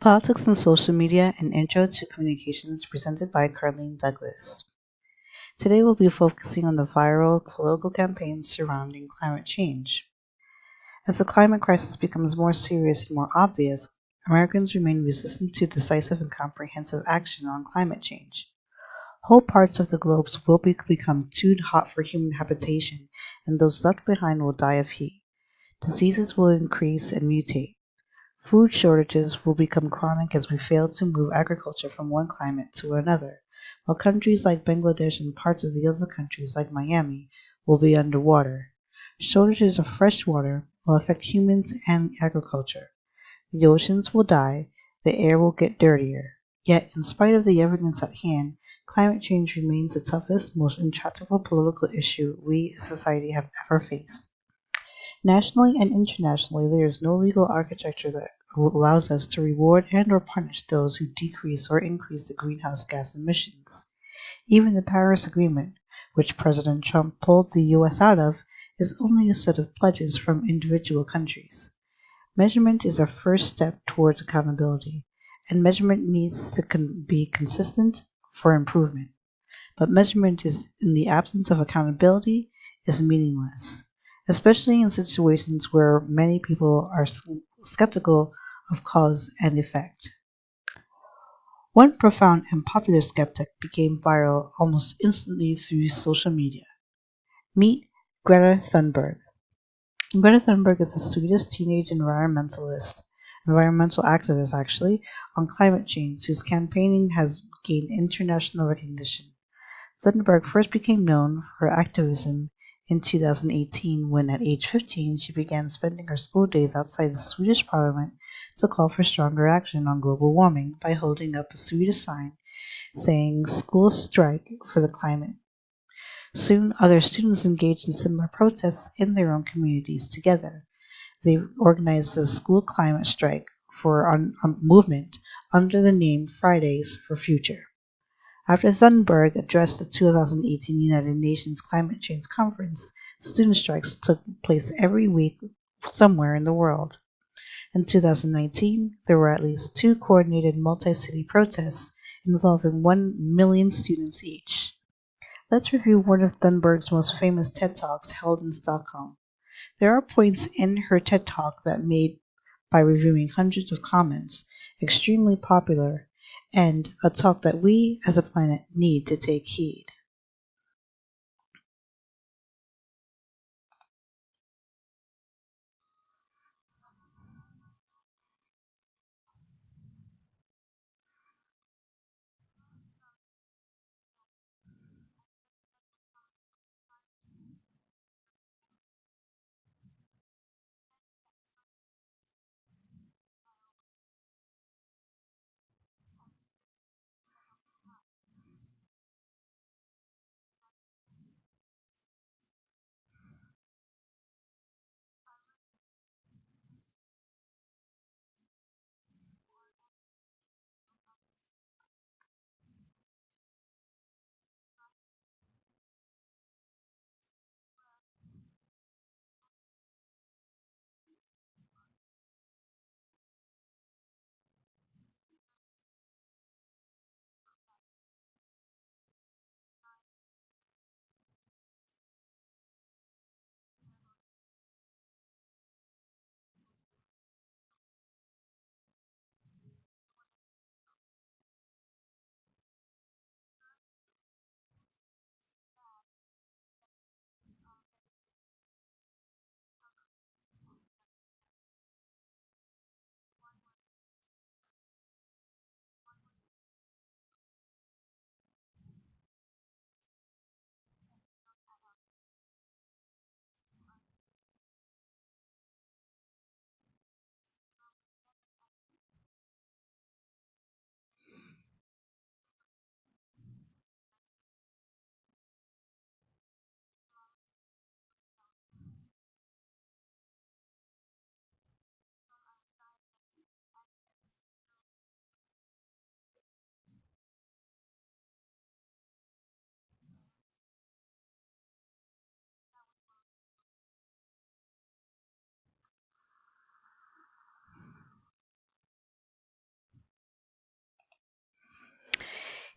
Politics and Social Media, an Intro to Communications presented by Carlene Douglas. Today we'll be focusing on the viral political campaigns surrounding climate change. As the climate crisis becomes more serious and more obvious, Americans remain resistant to decisive and comprehensive action on climate change. Whole parts of the globe become too hot for human habitation, and those left behind will die of heat. Diseases will increase and mutate. Food shortages will become chronic as we fail to move agriculture from one climate to another, while countries like Bangladesh and parts of the other countries like Miami will be underwater. Shortages of fresh water will affect humans and agriculture. The oceans will die, the air will get dirtier. Yet, in spite of the evidence at hand, climate change remains the toughest, most intractable political issue we as society have ever faced. Nationally and internationally, there is no legal architecture that allows us to reward and or punish those who decrease or increase the greenhouse gas emissions. Even the Paris Agreement, which President Trump pulled the US out of, is only a set of pledges from individual countries. Measurement is a first step towards accountability, and measurement needs to be consistent for improvement. But measurement is in the absence of accountability is meaningless, especially in situations where many people are skeptical of cause and effect. One profound and popular skeptic became viral almost instantly through social media. Meet Greta Thunberg. Greta Thunberg is the sweetest teenage environmental activist actually, on climate change whose campaigning has gained international recognition. Thunberg first became known for her activism in 2018 when at age 15 she began spending her school days outside the Swedish parliament to call for stronger action on global warming by holding up a Swedish sign saying "School Strike for the Climate." Soon other students engaged in similar protests in their own communities together. They organized a school climate strike for a movement under the name Fridays for Future. After Thunberg addressed the 2018 United Nations Climate Change Conference, student strikes took place every week somewhere in the world. In 2019, there were at least two coordinated multi-city protests involving 1 million students each. Let's review one of Thunberg's most famous TED Talks held in Stockholm. There are points in her TED Talk that made, by reviewing hundreds of comments, extremely popular, and a talk that we as a planet need to take heed.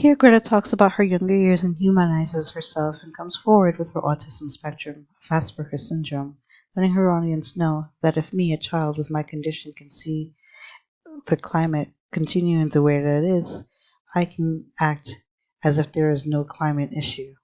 Here, Greta talks about her younger years and humanizes herself and comes forward with her autism spectrum of Asperger's syndrome, letting her audience know that if me, a child with my condition, can see the climate continuing the way that it is, I can act as if there is no climate issue.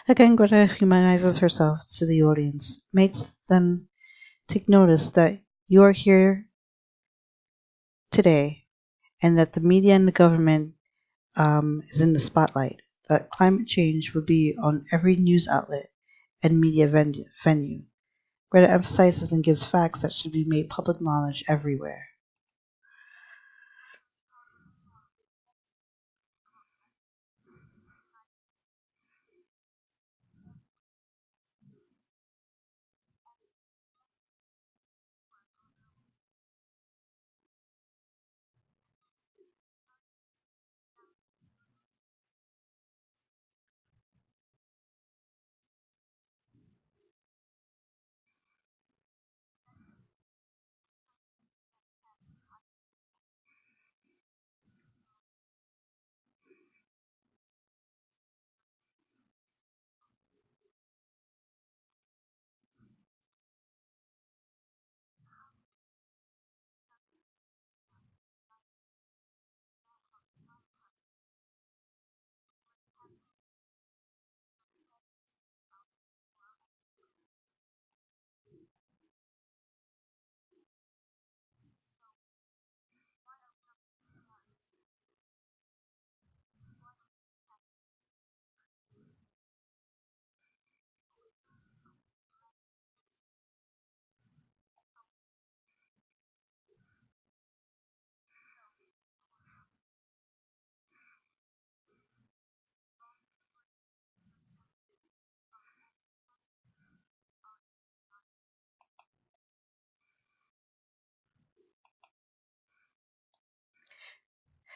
Again, Greta humanizes herself to the audience, makes them take notice that you are here today and that the media and the government is in the spotlight, that climate change would be on every news outlet and media venue. Greta emphasizes and gives facts that should be made public knowledge everywhere.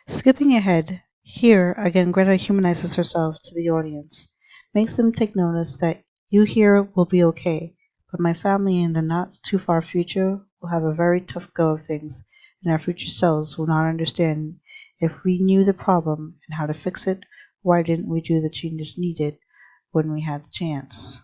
Skipping ahead, here again Greta humanizes herself to the audience, makes them take notice that you here will be okay, but my family in the not too far future will have a very tough go of things, and our future selves will not understand if we knew the problem and how to fix it, why didn't we do the changes needed when we had the chance?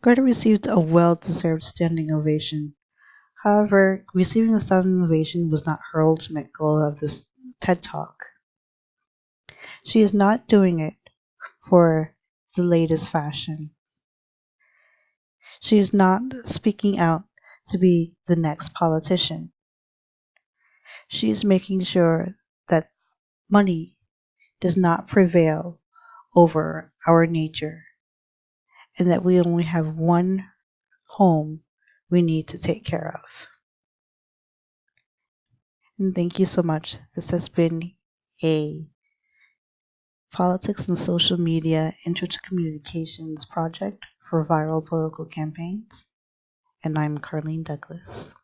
Greta received a well-deserved standing ovation. However, receiving a standing ovation was not her ultimate goal of this TED Talk. She is not doing it for the latest fashion. She is not speaking out to be the next politician. She is making sure that money does not prevail over our nature and that we only have one home we need to take care of. And thank you so much. This has been a politics and social media intercommunications project for viral political campaigns. And I'm Carlene Douglas.